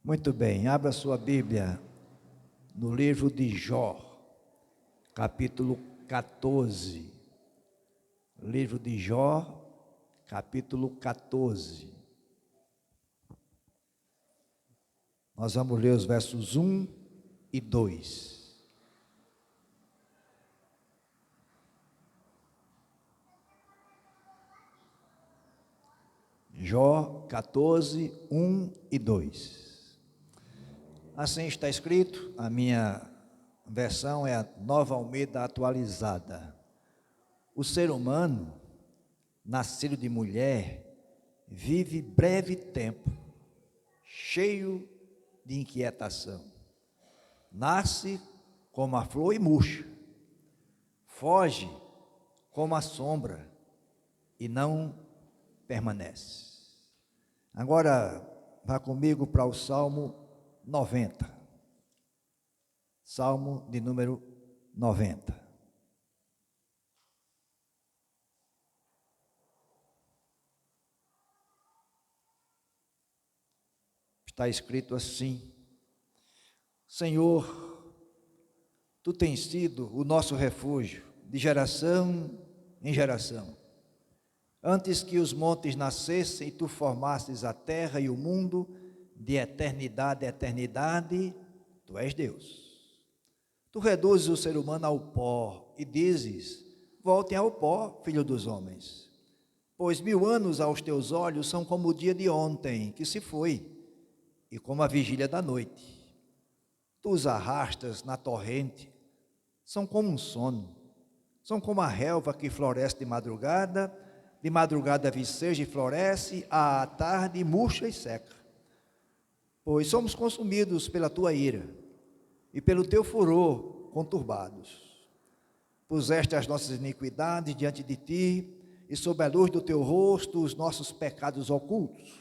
Muito bem, abra sua Bíblia no livro de Jó, capítulo 14. Livro de Jó, capítulo 14. Nós vamos ler os versos 1 e 2. Jó 14, 1 e 2. Assim está escrito, a minha versão é a Nova Almeida atualizada. O ser humano, nascido de mulher, vive breve tempo, cheio de inquietação. Nasce como a flor e murcha, foge como a sombra e não permanece. Agora, vá comigo para o Salmo 90. Salmo de número 90. Está escrito assim: Senhor, Tu tens sido o nosso refúgio de geração em geração. Antes que os montes nascessem, Tu formastes a terra e o mundo, de eternidade a eternidade, Tu és Deus. Tu reduzes o ser humano ao pó e dizes: voltem ao pó, filho dos homens. Pois 1000 anos aos teus olhos são como o dia de ontem, que se foi, e como a vigília da noite. Tu os arrastas na torrente, são como um sono, são como a relva que floresce de madrugada viceja e floresce, à tarde murcha e seca. Pois somos consumidos pela tua ira, e pelo teu furor conturbados. Puseste as nossas iniquidades diante de ti, e sob a luz do teu rosto os nossos pecados ocultos.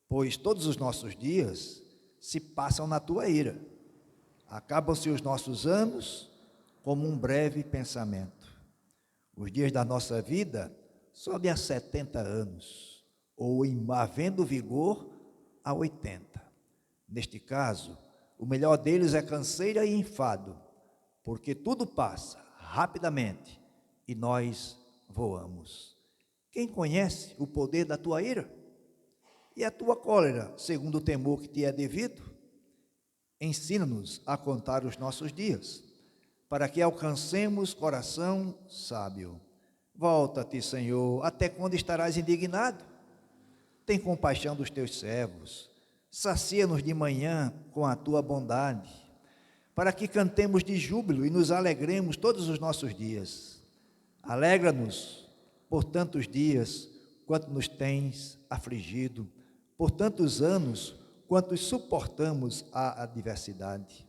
Pois todos os nossos dias se passam na tua ira, acabam-se os nossos anos como um breve pensamento. Os dias da nossa vida sobem a 70 anos, ou havendo vigor a 80. Neste caso, o melhor deles é canseira e enfado, porque tudo passa rapidamente e nós voamos. Quem conhece o poder da tua ira? E a tua cólera, segundo o temor que te é devido? Ensina-nos a contar os nossos dias, para que alcancemos coração sábio. Volta-te, Senhor, até quando estarás indignado? Tem compaixão dos teus servos, sacia-nos de manhã com a tua bondade, para que cantemos de júbilo e nos alegremos todos os nossos dias. Alegra-nos por tantos dias, quanto nos tens afligido, por tantos anos, quantos suportamos a adversidade.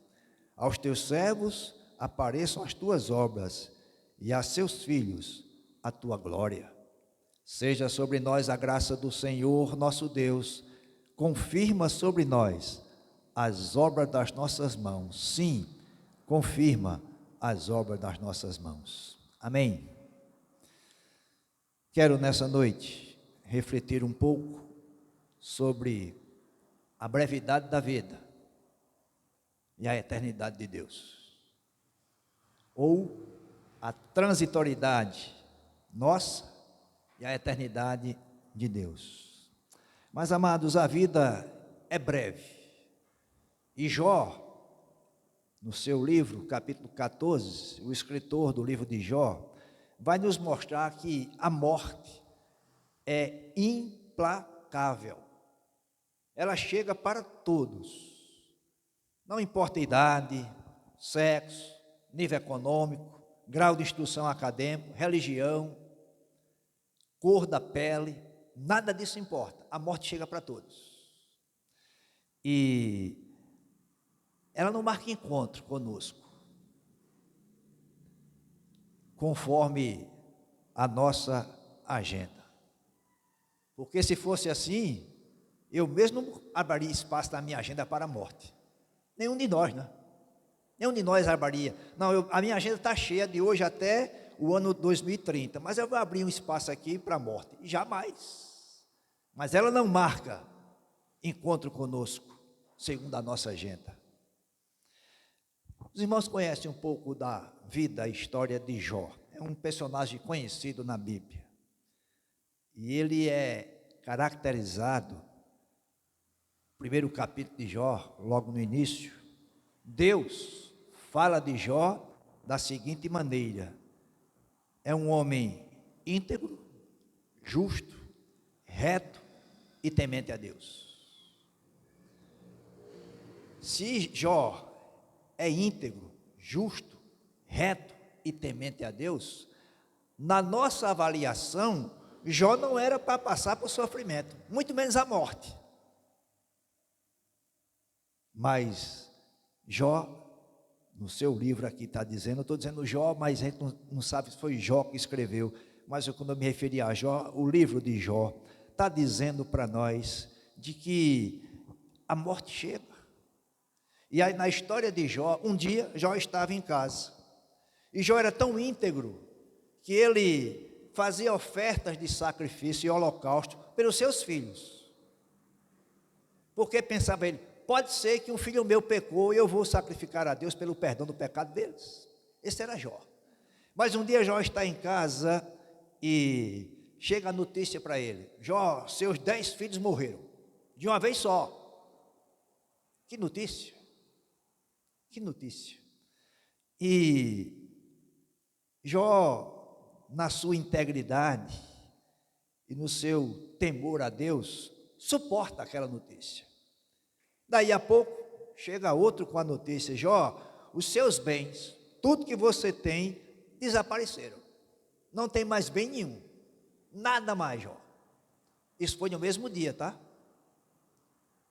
Aos teus servos apareçam as tuas obras, e a seus filhos a tua glória. Seja sobre nós a graça do Senhor nosso Deus, confirma sobre nós as obras das nossas mãos. Sim, confirma as obras das nossas mãos. Amém. Quero nessa noite refletir um pouco sobre a brevidade da vida e a eternidade de Deus, ou a transitoriedade nossa e a eternidade de Deus. Mas, amados, a vida é breve. E Jó, no seu livro, capítulo 14, o escritor do livro de Jó, vai nos mostrar que a morte é implacável. Ela chega para todos. Não importa a idade, sexo, nível econômico, grau de instrução acadêmica, religião, cor da pele, nada disso importa. A morte chega para todos. E ela não marca encontro conosco, conforme a nossa agenda. Porque se fosse assim, eu mesmo não abriria espaço na minha agenda para a morte. Nenhum de nós, né? Nenhum de nós abriria. Não, a minha agenda está cheia de hoje até o ano 2030, mas eu vou abrir um espaço aqui para a morte. Jamais. Mas ela não marca encontro conosco. segundo a nossa agenda. Os irmãos conhecem um pouco da vida e história de Jó. É um personagem conhecido na Bíblia. E ele é caracterizado, primeiro capítulo de Jó, logo no início, Deus fala de Jó da seguinte maneira: é um homem íntegro, justo, reto e temente a Deus. Se Jó é íntegro, justo, reto e temente a Deus, na nossa avaliação, Jó não era para passar por sofrimento, muito menos a morte. Mas Jó, no seu livro aqui está dizendo, eu estou dizendo Jó, mas a gente não sabe se foi Jó que escreveu, mas quando eu me referi a Jó, o livro de Jó está dizendo para nós de que a morte chega. E aí na história de Jó, um dia Jó estava em casa, e Jó era tão íntegro, que ele fazia ofertas de sacrifício e holocausto pelos seus filhos, porque pensava ele, pode ser que um filho meu pecou e eu vou sacrificar a Deus pelo perdão do pecado deles. Esse era Jó. Mas um dia Jó está em casa e chega a notícia para ele: Jó, seus 10 filhos morreram, de uma vez só. Que notícia! Que notícia! E Jó, na sua integridade e no seu temor a Deus, suporta aquela notícia. Daí a pouco, chega outro com a notícia: Jó, os seus bens, tudo que você tem, desapareceram. Não tem mais bem nenhum. Nada mais, Jó. Isso foi no mesmo dia, tá?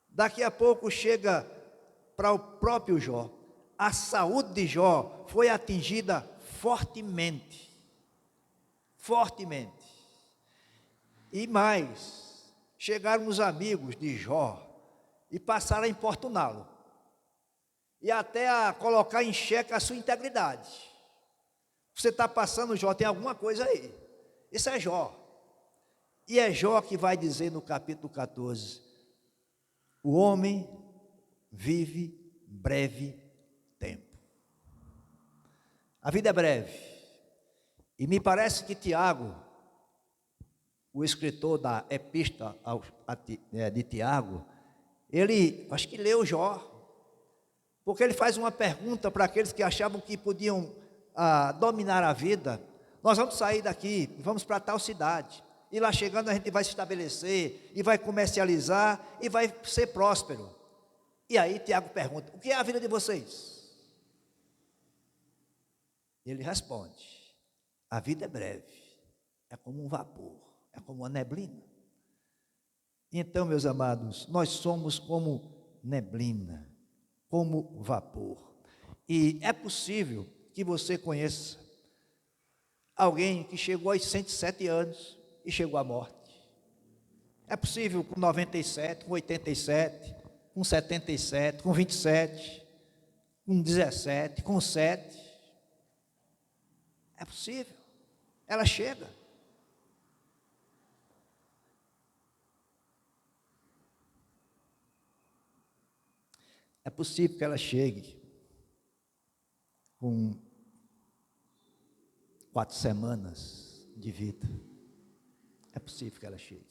Daqui a pouco chega para o próprio Jó. A saúde de Jó foi atingida fortemente. Fortemente. E mais, chegaram os amigos de Jó e passaram a importuná-lo, e até a colocar em xeque a sua integridade. Você está passando, Jó, tem alguma coisa aí. Isso é Jó. E é Jó que vai dizer no capítulo 14: o homem vive breve tempo. A vida é breve. E me parece que Tiago, o escritor da epístola de Tiago, ele, acho que leu Jó, porque ele faz uma pergunta para aqueles que achavam que podiam dominar a vida. Nós vamos sair daqui, vamos para tal cidade, e lá chegando a gente vai se estabelecer, e vai comercializar, e vai ser próspero. E aí Tiago pergunta: o que é a vida de vocês? Ele responde: a vida é breve, é como um vapor, é como uma neblina. Então, meus amados, nós somos como neblina, como vapor. E é possível que você conheça alguém que chegou aos 107 anos e chegou à morte. É possível com 97, com 87, com 77, com 27, com 17, com 7. É possível. Ela chega. É possível que ela chegue com 4 semanas de vida. É possível que ela chegue.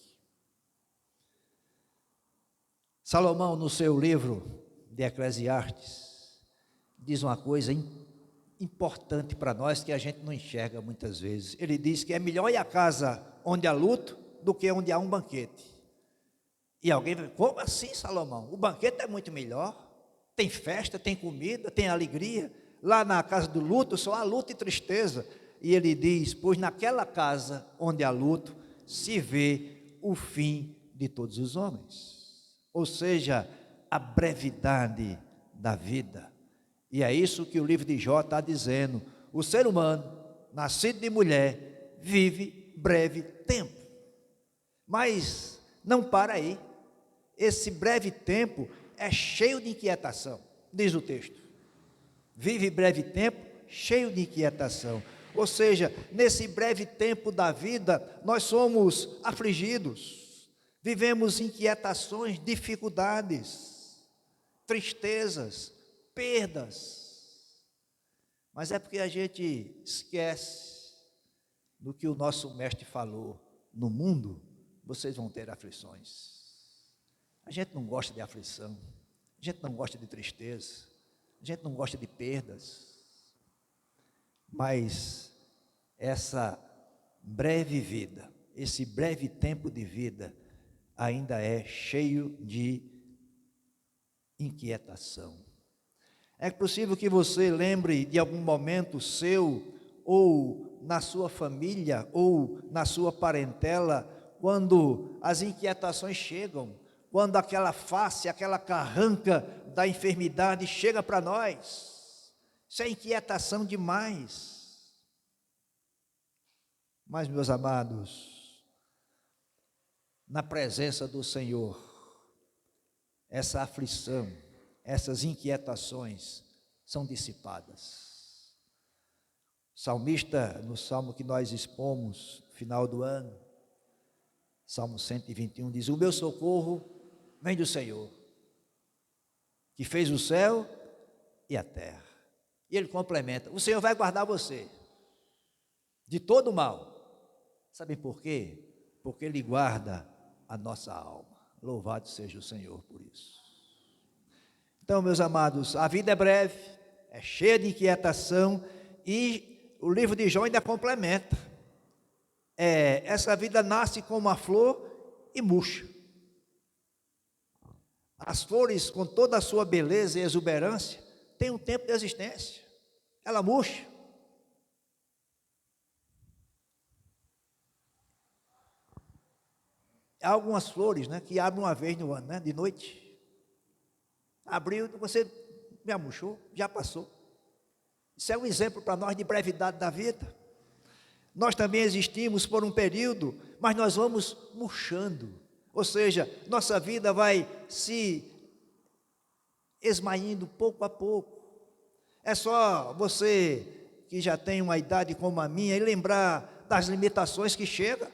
Salomão, no seu livro de Eclesiastes, diz uma coisa importante para nós que a gente não enxerga muitas vezes. Ele diz que é melhor ir à casa onde há luto do que onde há um banquete. E alguém vai: como assim, Salomão? O banquete é muito melhor. Tem festa, tem comida, tem alegria. Lá na casa do luto só há luto e tristeza. E ele diz: pois naquela casa onde há luto se vê o fim de todos os homens. Ou seja, a brevidade da vida. E é isso que o livro de Jó está dizendo. O ser humano, nascido de mulher, vive breve tempo. Mas não para aí. Esse breve tempo é cheio de inquietação, diz o texto. Vive breve tempo, cheio de inquietação. Ou seja, nesse breve tempo da vida, nós somos afligidos, vivemos inquietações, dificuldades. tristezas, perdas. Mas é porque a gente esquece do que o nosso mestre falou: no mundo vocês vão ter aflições. A gente não gosta de aflição, a gente não gosta de tristeza, a gente não gosta de perdas, mas essa breve vida, esse breve tempo de vida, ainda é cheio de inquietação. É possível que você lembre de algum momento seu, ou na sua família, ou na sua parentela, quando as inquietações chegam, quando aquela face, aquela carranca da enfermidade chega para nós. Isso é inquietação demais. Mas, meus amados, na presença do Senhor, essa aflição, essas inquietações são dissipadas. O salmista, no salmo que nós expomos no final do ano, Salmo 121, diz: o meu socorro vem do Senhor, que fez o céu e a terra. E ele complementa: o Senhor vai guardar você de todo mal. Sabe por quê? Porque Ele guarda a nossa alma. Louvado seja o Senhor por isso. Então, meus amados, a vida é breve, é cheia de inquietação, e o livro de Jó ainda complementa. Essa vida nasce como uma flor e murcha. As flores, com toda a sua beleza e exuberância, têm um tempo de existência. Ela murcha. Há algumas flores, né, que abrem uma vez no ano, né, de noite. Abriu, você já murchou, já passou. Isso é um exemplo para nós de brevidade da vida. Nós também existimos por um período, mas nós vamos murchando. Ou seja, nossa vida vai se esmaindo pouco a pouco. É só você que já tem uma idade como a minha e lembrar das limitações que chegam.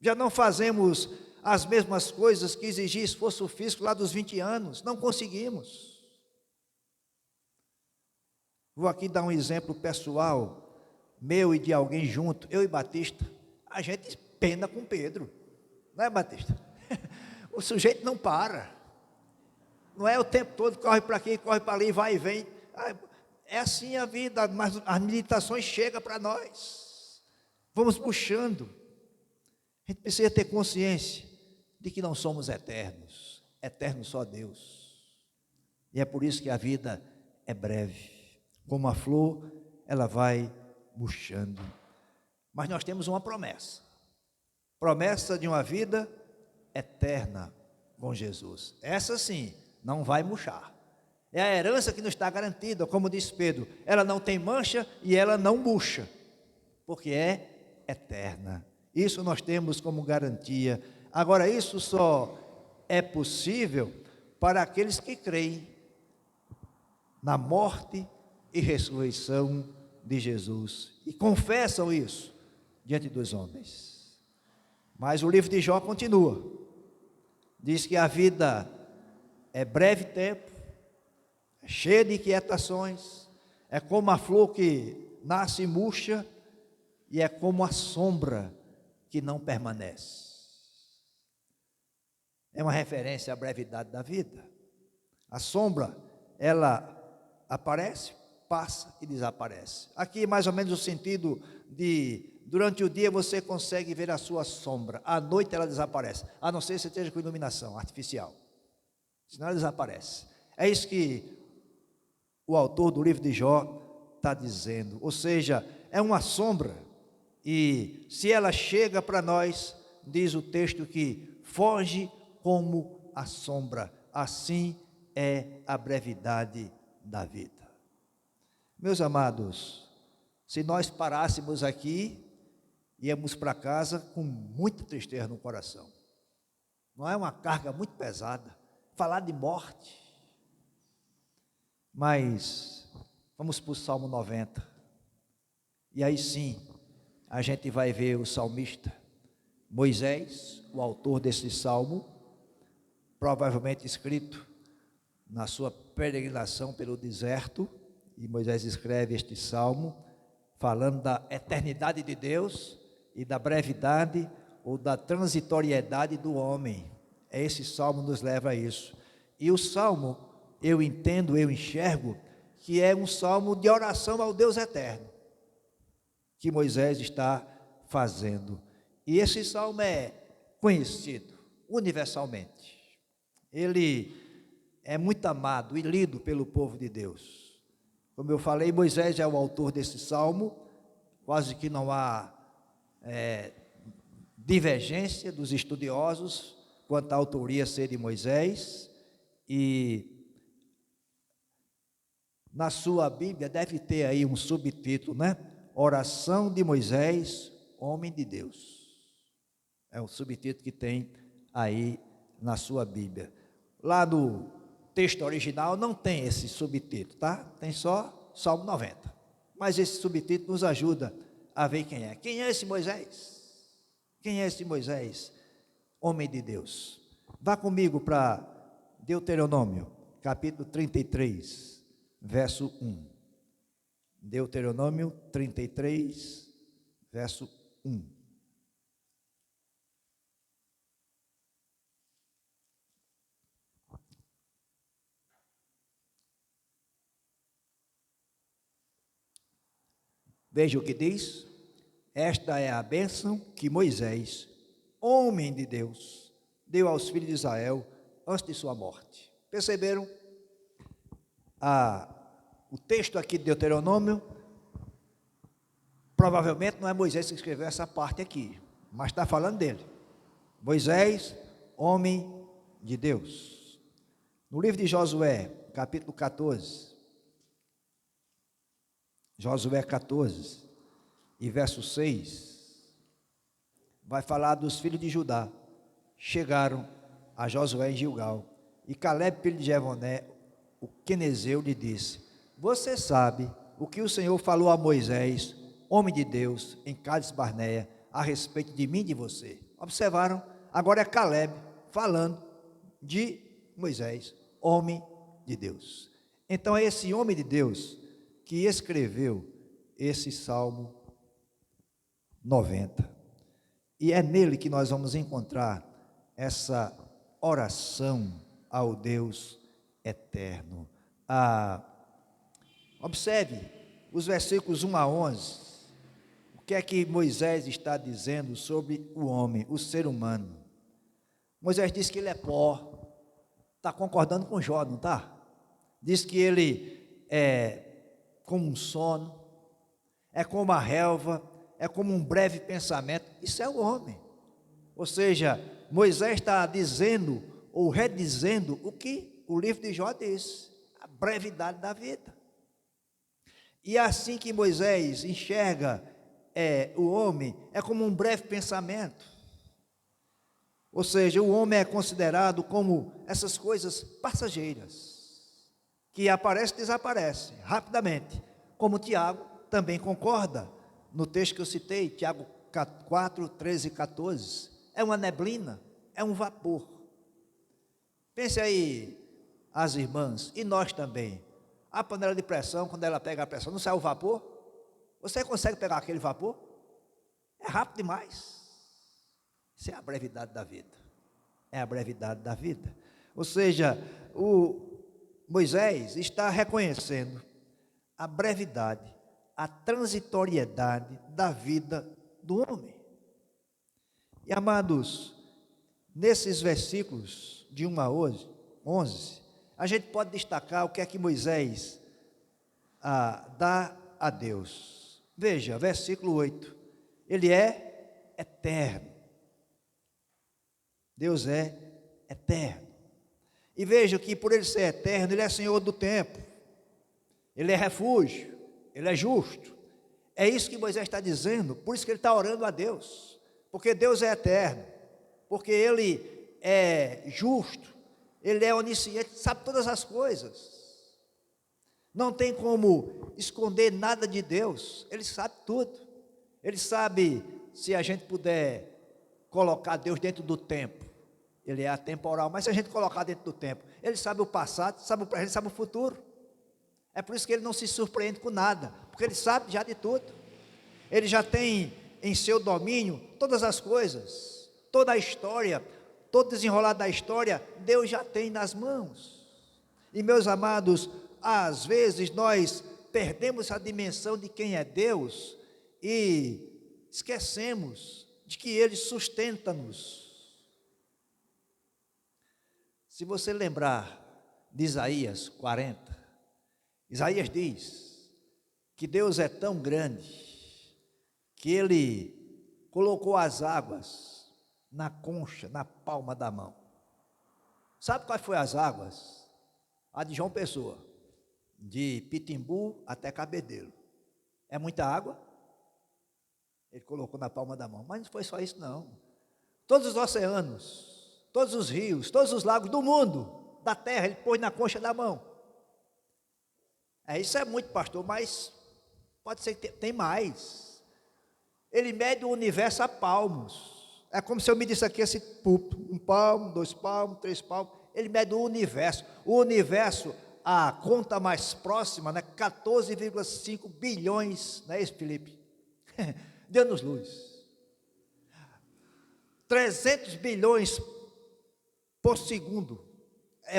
Já não fazemos as mesmas coisas que exigia esforço físico lá dos 20 anos. Não conseguimos. Vou aqui dar um exemplo pessoal, meu e de alguém junto, eu e Batista. A gente pena com Pedro, não é, Batista? O sujeito não para. Não é o tempo todo, corre para aqui, corre para ali, vai e vem. É assim a vida, mas as limitações chegam para nós. Vamos puxando. A gente precisa ter consciência de que não somos eternos. Eterno só Deus. E é por isso que a vida é breve. Como a flor, ela vai murchando. Mas nós temos uma promessa. Promessa de uma vida eterna com Jesus. Essa sim, não vai murchar. É a herança que nos está garantida, como disse Pedro. Ela não tem mancha e ela não murcha, porque é eterna. Isso nós temos como garantia. Agora, isso só é possível para aqueles que creem na morte e ressurreição de Jesus e confessam isso diante dos homens. Mas o livro de Jó continua. Diz que a vida é breve tempo, é cheia de inquietações, é como a flor que nasce e murcha, e é como a sombra que não permanece. É uma referência à brevidade da vida. A sombra, ela aparece, passa e desaparece. Aqui mais ou menos o sentido de, durante o dia você consegue ver a sua sombra, à noite ela desaparece, a não ser que você esteja com iluminação artificial, senão ela desaparece. É isso que o autor do livro de Jó está dizendo, ou seja, é uma sombra, e se ela chega para nós, diz o texto que foge como a sombra, assim é a brevidade da vida. Meus amados, se nós parássemos aqui, íamos para casa com muita tristeza no coração. Não é uma carga muito pesada, falar de morte. Mas vamos para o Salmo 90. E aí sim, a gente vai ver o salmista Moisés, o autor desse salmo, provavelmente escrito na sua peregrinação pelo deserto, e Moisés escreve este salmo, falando da eternidade de Deus e da brevidade ou da transitoriedade do homem. Esse salmo nos leva a isso. E o salmo, eu entendo, eu enxergo, que é um salmo de oração ao Deus eterno, que Moisés está fazendo. E esse salmo é conhecido universalmente. Ele é muito amado e lido pelo povo de Deus. Como eu falei, Moisés é o autor desse salmo, quase que não há divergência dos estudiosos quanto à autoria ser de Moisés, e na sua Bíblia deve ter aí um subtítulo, né? Oração de Moisés, homem de Deus. É o subtítulo que tem aí na sua Bíblia. Lá no texto original não tem esse subtítulo, tá? Tem só Salmo 90. Mas esse subtítulo nos ajuda a ver quem é. Quem é esse Moisés? Quem é esse Moisés, homem de Deus? Vá comigo para Deuteronômio, capítulo 33, verso 1. Deuteronômio 33, verso 1. Veja o que diz: esta é a bênção que Moisés, homem de Deus, deu aos filhos de Israel antes de sua morte. Perceberam? O texto aqui de Deuteronômio, provavelmente não é Moisés que escreveu essa parte aqui, mas está falando dele. Moisés, homem de Deus. No livro de Josué, capítulo 14, Josué 14, e verso 6, vai falar dos filhos de Judá. Chegaram a Josué em Gilgal, e Caleb, filho de Jefoné, o quenezeu, lhe disse: você sabe o que o Senhor falou a Moisés, homem de Deus, em Cádiz Barneia, a respeito de mim e de você. Observaram? Agora é Caleb falando de Moisés, homem de Deus. Então é esse homem de Deus que escreveu esse Salmo 90. E é nele que nós vamos encontrar essa oração ao Deus eterno. Observe os versículos 1 a 11. O que é que Moisés está dizendo sobre o homem, o ser humano? Moisés diz que ele é pó. Está concordando com Jó, não está? Diz que ele é como um sono, é como a relva, é como um breve pensamento. Isso é o homem. Ou seja, Moisés está dizendo ou redizendo o que o livro de Jó diz, a brevidade da vida. E assim que Moisés enxerga o homem, é como um breve pensamento. Ou seja, o homem é considerado como essas coisas passageiras, que aparecem e desaparecem rapidamente, como Tiago também concorda no texto que eu citei, Tiago 4, 13 e 14, é uma neblina, é um vapor. Pense aí, as irmãs, e nós também, a panela de pressão, quando ela pega a pressão, não sai o vapor? Você consegue pegar aquele vapor? É rápido demais. Isso é a brevidade da vida. É a brevidade da vida. Ou seja, o Moisés está reconhecendo a brevidade, a transitoriedade da vida do homem. E amados, nesses versículos de 1 a 11, a gente pode destacar o que é que Moisés dá a Deus. Veja, versículo 8, ele é eterno. Deus é eterno. E veja que por ele ser eterno, ele é Senhor do tempo, ele é refúgio, ele é justo. É isso que Moisés está dizendo, por isso que ele está orando a Deus, porque Deus é eterno, porque ele é justo, ele é onisciente, sabe todas as coisas. Não tem como esconder nada de Deus, ele sabe tudo. Ele sabe, se a gente puder colocar Deus dentro do tempo, Ele é atemporal, mas se a gente colocar dentro do tempo, ele sabe o passado, sabe o presente, sabe o futuro. É por isso que ele não se surpreende com nada, porque ele sabe já de tudo. Ele já tem em seu domínio todas as coisas, toda a história, todo desenrolar da história, Deus já tem nas mãos. E meus amados, às vezes nós perdemos a dimensão de quem é Deus e esquecemos de que Ele sustenta-nos. Se você lembrar de Isaías 40, Isaías diz que Deus é tão grande que Ele colocou as águas na concha, na palma da mão. Sabe quais foram as águas? A de João Pessoa, de Pitimbu até Cabedelo. É muita água? Ele colocou na palma da mão, mas não foi só isso não. Todos os oceanos, todos os rios, todos os lagos do mundo, da terra, Ele pôs na concha da mão. Isso é muito, pastor, mas pode ser que tem mais. Ele mede o universo a palmos. É como se eu medisse aqui esse púlpito, 1 palmo, 2 palmos, 3 palmos. Ele mede o universo. O universo, a conta mais próxima, né, 14,5 bilhões, não é isso, Felipe? De anos-luz. 300 bilhões por segundo é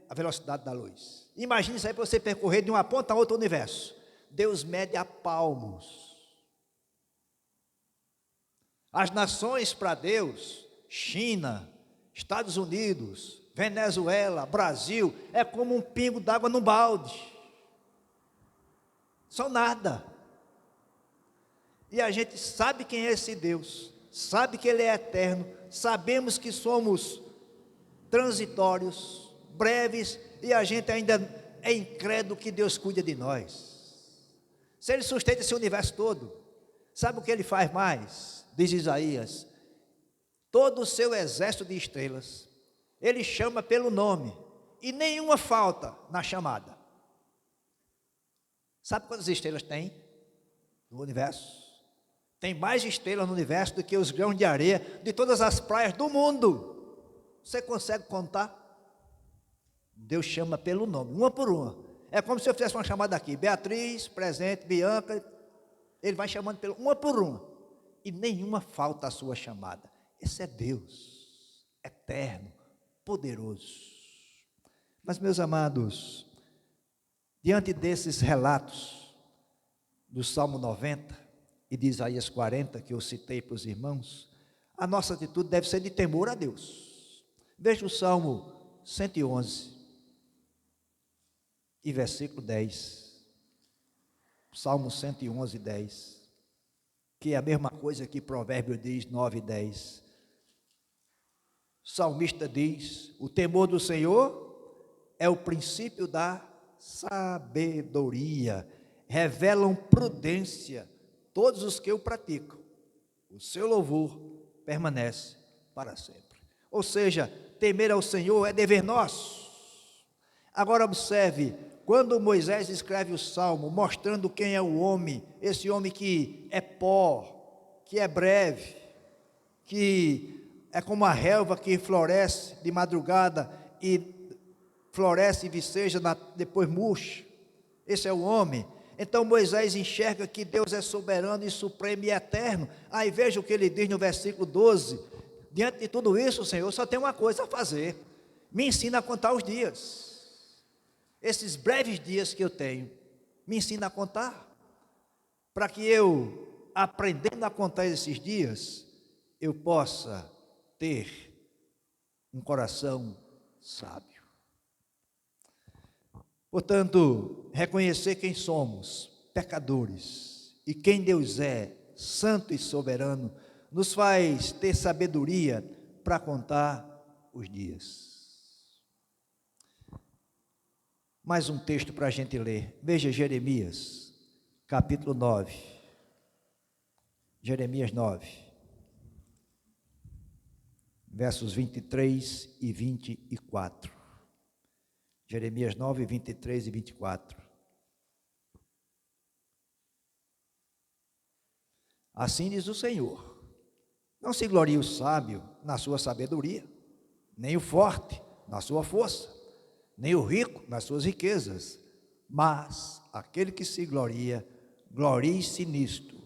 a velocidade da luz. Imagine isso aí para você percorrer de uma ponta a outra universo. Deus mede a palmos. As nações para Deus, China, Estados Unidos, Venezuela, Brasil, é como um pingo d'água num balde. São nada. E a gente sabe quem é esse Deus, sabe que Ele é eterno, sabemos que somos transitórios, breves, e a gente ainda é incrédulo que Deus cuida de nós. Se Ele sustenta esse universo todo, sabe o que Ele faz mais? Diz Isaías, todo o seu exército de estrelas, Ele chama pelo nome, e nenhuma falta na chamada. Sabe quantas estrelas tem no universo? Tem mais estrelas no universo do que os grãos de areia de todas as praias do mundo. Você consegue contar? Deus chama pelo nome, uma por uma. É como se eu fizesse uma chamada aqui, Beatriz, presente, Bianca, Ele vai chamando uma por uma, e nenhuma falta a sua chamada. Esse é Deus, eterno, poderoso. Mas, meus amados, diante desses relatos do Salmo 90 e de Isaías 40, que eu citei para os irmãos, a nossa atitude deve ser de temor a Deus. Veja o Salmo 111 e versículo 10. Salmo 111, 10. Que é a mesma coisa que Provérbio diz, 9 e 10. O salmista diz, o temor do Senhor é o princípio da sabedoria, revelam prudência todos os que o praticam, o seu louvor permanece para sempre. Ou seja, temer ao Senhor é dever nosso. Agora observe, quando Moisés escreve o Salmo, mostrando quem é o homem, esse homem que é pó, que é breve, que é como a relva que floresce de madrugada e floresce e viceja, depois murcha, esse é o homem. Então Moisés enxerga que Deus é soberano e supremo e eterno. Aí veja o que ele diz no versículo 12, diante de tudo isso, Senhor, só tem uma coisa a fazer, me ensina a contar os dias. Esses breves dias que eu tenho, me ensina a contar, para que eu, aprendendo a contar esses dias, eu possa ter um coração sábio. Portanto, reconhecer quem somos, pecadores, e quem Deus é, santo e soberano, nos faz ter sabedoria para contar os dias. Mais um texto para a gente ler. Veja Jeremias, capítulo 9. Jeremias 9, versos 23 e 24. Jeremias 9, 23 e 24. Assim diz o Senhor: não se glorie o sábio na sua sabedoria, nem o forte na sua força, nem o rico nas suas riquezas, mas aquele que se gloria, glorie-se nisto,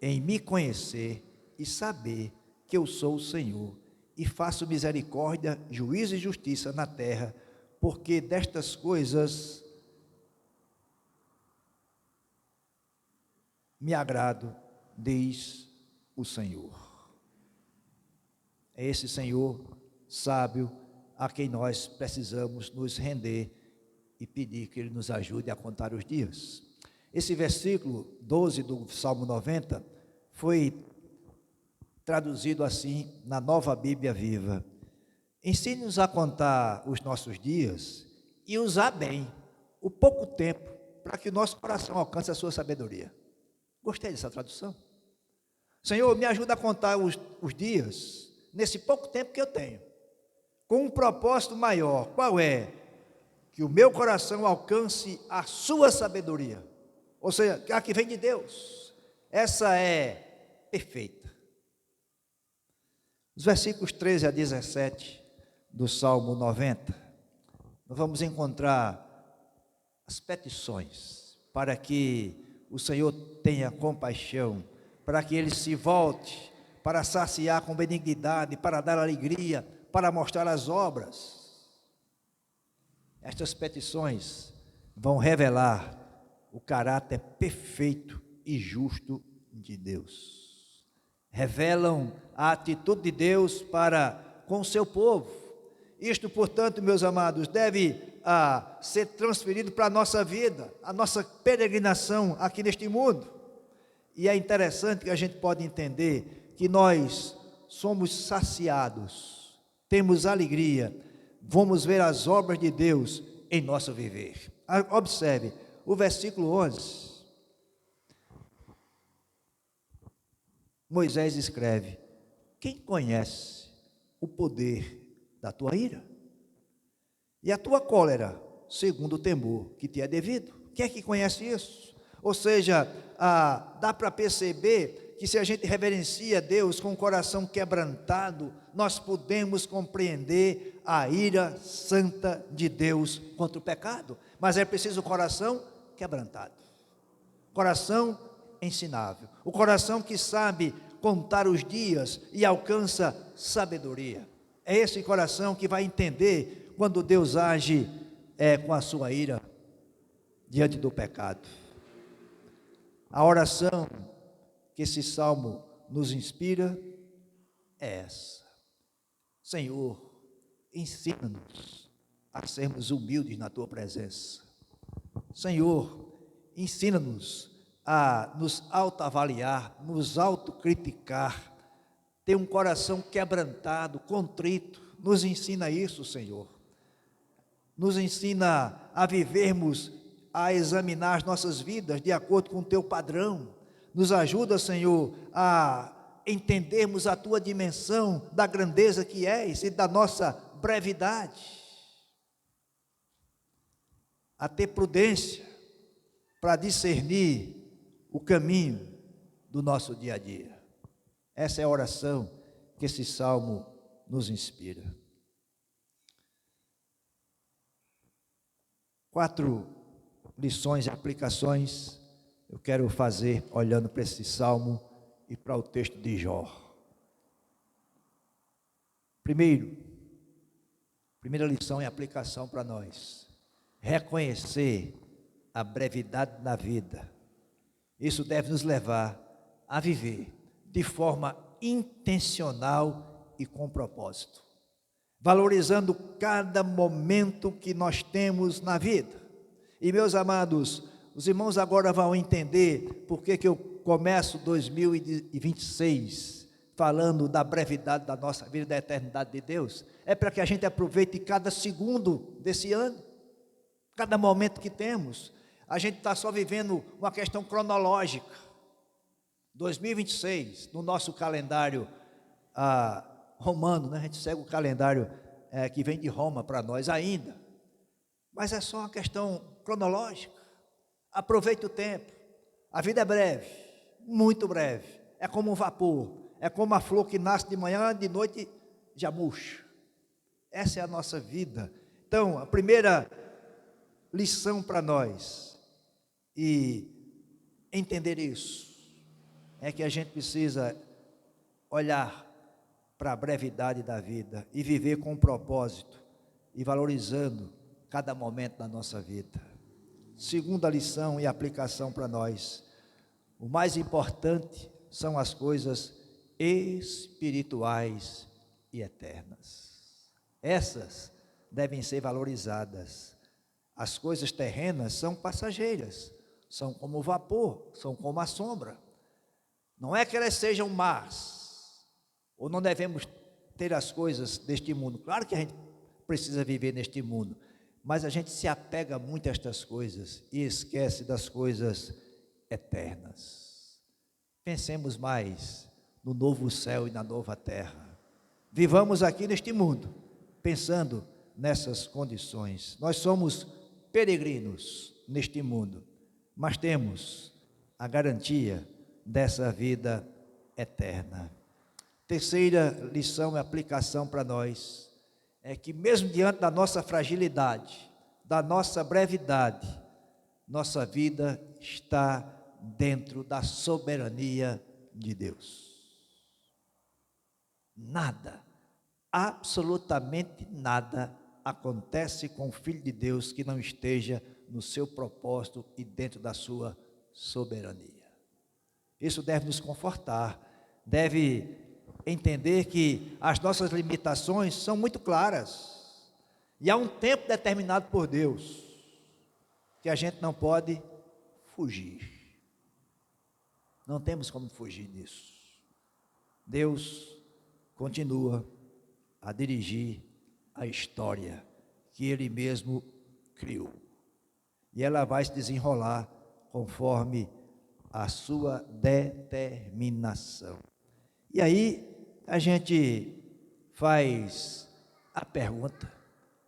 em me conhecer e saber que eu sou o Senhor, e faço misericórdia, juízo e justiça na terra, porque destas coisas me agrado, diz o Senhor. É esse Senhor sábio a quem nós precisamos nos render e pedir que Ele nos ajude a contar os dias. Esse versículo 12 do Salmo 90 foi traduzido assim na Nova Bíblia Viva. Ensine-nos a contar os nossos dias e usar bem o pouco tempo para que o nosso coração alcance a sua sabedoria. Gostei dessa tradução. Senhor, me ajuda a contar os dias nesse pouco tempo que eu tenho, com um propósito maior. Qual é? Que o meu coração alcance a sua sabedoria, ou seja, a que vem de Deus. Essa é perfeita. Os versículos 13 a 17 do Salmo 90, nós vamos encontrar as petições para que o Senhor tenha compaixão, para que Ele se volte, para saciar com benignidade, para dar alegria, para mostrar as obras. Estas petições vão revelar o caráter perfeito e justo de Deus. Revelam a atitude de Deus para com o seu povo. Isto, portanto, meus amados, deve ser transferido para a nossa vida, a nossa peregrinação aqui neste mundo. E é interessante que a gente pode entender que nós somos saciados, temos alegria, vamos ver as obras de Deus em nosso viver. Observe o versículo 11. Moisés escreve: quem conhece o poder da tua ira e a tua cólera, segundo o temor que te é devido? Quem é que conhece isso? Ou seja, dá para perceber que se a gente reverencia Deus com o coração quebrantado, nós podemos compreender a ira santa de Deus contra o pecado, mas é preciso o coração quebrantado, coração ensinável, o coração que sabe contar os dias e alcança sabedoria. É esse coração que vai entender quando Deus age com a sua ira diante do pecado. A oração que esse salmo nos inspira é essa: Senhor, ensina-nos a sermos humildes na tua presença. Senhor, ensina-nos a nos autoavaliar, nos autocriticar, ter um coração quebrantado, contrito. Nos ensina isso, Senhor. Nos ensina a vivermos, a examinar as nossas vidas de acordo com o teu padrão. Nos ajuda, Senhor, a entendermos a tua dimensão da grandeza que és e da nossa brevidade. A ter prudência para discernir o caminho do nosso dia a dia. Essa é a oração que esse salmo nos inspira. 4 lições e aplicações eu quero fazer olhando para esse salmo e para o texto de Jó. Primeira lição e aplicação para nós: reconhecer a brevidade da vida. Isso deve nos levar a viver de forma intencional e com propósito, valorizando cada momento que nós temos na vida. E, meus amados, os irmãos agora vão entender por que eu começo 2026 falando da brevidade da nossa vida, da eternidade de Deus. É para que a gente aproveite cada segundo desse ano, cada momento que temos. A gente está só vivendo uma questão cronológica. 2026, no nosso calendário romano, né? A gente segue o calendário que vem de Roma para nós ainda, mas é só uma questão cronológica. Aproveite o tempo, a vida é breve, muito breve, é como um vapor, é como a flor que nasce de manhã, de noite já murcha. Essa é a nossa vida. Então, a primeira lição para nós, e entender isso, é que a gente precisa olhar para a brevidade da vida e viver com propósito e valorizando cada momento da nossa vida. Segunda lição e aplicação para nós: o mais importante são as coisas espirituais e eternas. Essas devem ser valorizadas. As coisas terrenas são passageiras, são como o vapor, são como a sombra. Não é que elas sejam más, ou não devemos ter as coisas deste mundo. Claro que a gente precisa viver neste mundo, mas a gente se apega muito a estas coisas e esquece das coisas eternas. Pensemos mais no novo céu e na nova terra. Vivamos aqui neste mundo, pensando nessas condições. Nós somos peregrinos neste mundo, mas temos a garantia dessa vida eterna. Terceira lição e aplicação para nós é que, mesmo diante da nossa fragilidade, da nossa brevidade, nossa vida está dentro da soberania de Deus. Nada, absolutamente nada acontece com o Filho de Deus que não esteja no seu propósito e dentro da sua soberania. Isso deve nos confortar, deve entender que as nossas limitações são muito claras e há um tempo determinado por Deus que a gente não pode fugir. Não temos como fugir disso. Deus continua a dirigir a história que Ele mesmo criou. E ela vai se desenrolar conforme a sua determinação. E aí a gente faz a pergunta: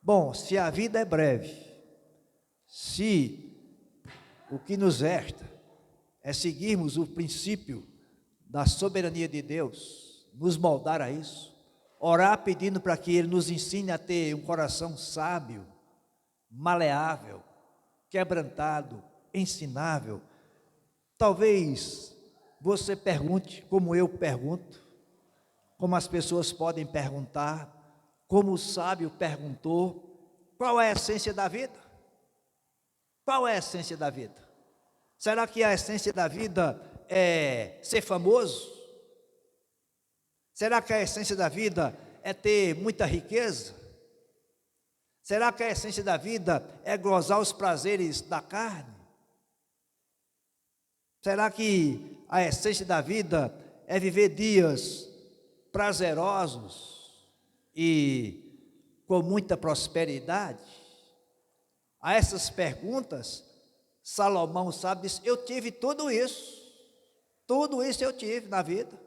bom, se a vida é breve, se o que nos resta é seguirmos o princípio da soberania de Deus, nos moldar a isso, orar pedindo para que Ele nos ensine a ter um coração sábio, maleável, quebrantado, ensinável. Talvez você pergunte, como eu pergunto, como as pessoas podem perguntar, como o sábio perguntou: qual é a essência da vida? Qual é a essência da vida? Será que a essência da vida é ser famoso? Será que a essência da vida é ter muita riqueza? Será que a essência da vida é gozar os prazeres da carne? Será que a essência da vida é viver dias prazerosos e com muita prosperidade? A essas perguntas, Salomão sabe disso. Eu tive tudo isso eu tive na vida,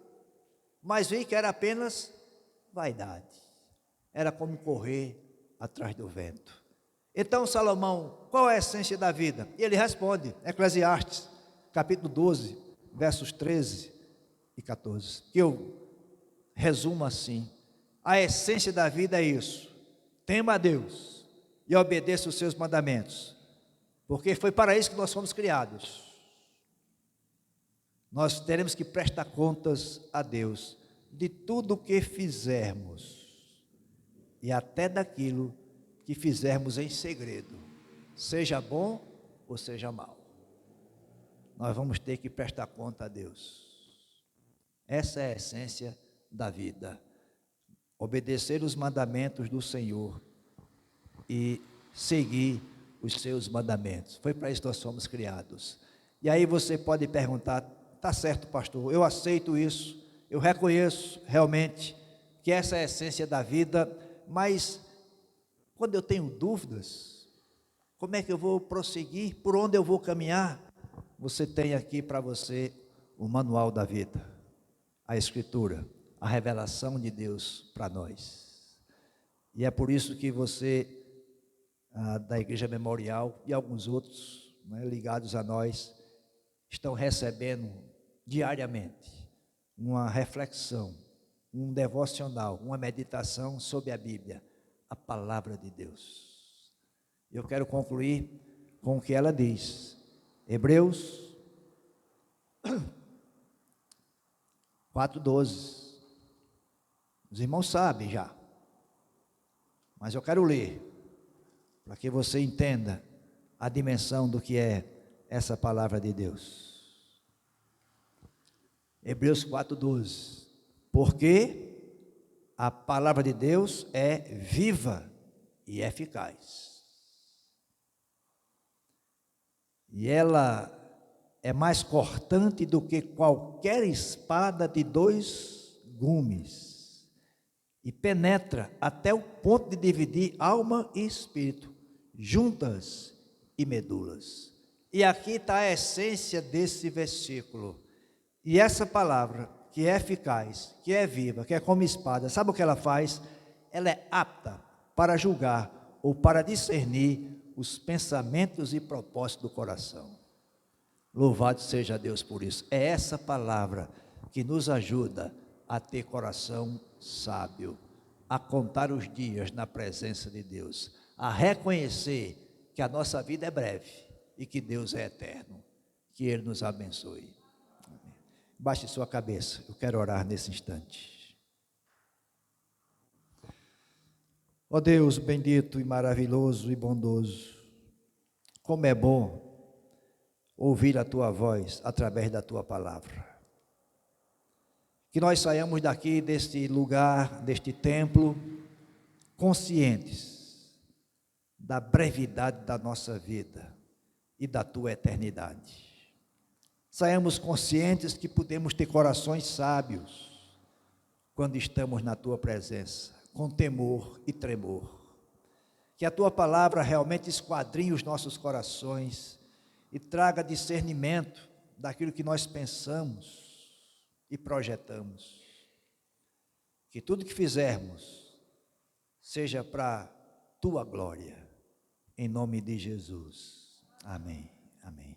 mas vi que era apenas vaidade, era como correr atrás do vento. Então, Salomão, qual é a essência da vida? E ele responde, Eclesiastes, capítulo 12, versos 13 e 14, que eu resumo assim: a essência da vida é isso: tema a Deus e obedeça os seus mandamentos, porque foi para isso que nós fomos criados. Nós teremos que prestar contas a Deus de tudo o que fizermos e até daquilo que fizermos em segredo, seja bom ou seja mal. Nós vamos ter que prestar conta a Deus. Essa é a essência da vida: obedecer os mandamentos do Senhor e seguir os seus mandamentos. Foi para isso que nós fomos criados. E aí você pode perguntar: tá certo, pastor, eu aceito isso, eu reconheço realmente que essa é a essência da vida, mas quando eu tenho dúvidas, como é que eu vou prosseguir? Por onde eu vou caminhar? Você tem aqui para você o manual da vida, a Escritura, a revelação de Deus para nós. E é por isso que você, da Igreja Memorial e alguns outros, ligados a nós, estão recebendo diariamente uma reflexão, um devocional, uma meditação sobre a Bíblia, a palavra de Deus. Eu quero concluir com o que ela diz. Hebreus 4:12. Os irmãos sabem já, mas eu quero ler, para que você entenda a dimensão do que é essa palavra de Deus. Hebreus 4:12. Porque a palavra de Deus é viva e eficaz. E ela é mais cortante do que qualquer espada de 2 gumes. E penetra até o ponto de dividir alma e espírito, juntas e medulas. E aqui está a essência desse versículo. E essa palavra, que é eficaz, que é viva, que é como espada, sabe o que ela faz? Ela é apta para julgar ou para discernir os pensamentos e propósitos do coração. Louvado seja Deus por isso. É essa palavra que nos ajuda a ter coração sábio, a contar os dias na presença de Deus, a reconhecer que a nossa vida é breve e que Deus é eterno. Que Ele nos abençoe. Baixe sua cabeça, eu quero orar nesse instante. Ó Deus bendito e maravilhoso e bondoso, como é bom ouvir a Tua voz através da Tua palavra. Que nós saiamos daqui, deste lugar, deste templo, conscientes da brevidade da nossa vida e da Tua eternidade. Saiamos conscientes que podemos ter corações sábios quando estamos na Tua presença, com temor e tremor. Que a Tua palavra realmente esquadrinhe os nossos corações e traga discernimento daquilo que nós pensamos e projetamos. Que tudo que fizermos seja para Tua glória, em nome de Jesus. Amém. Amém.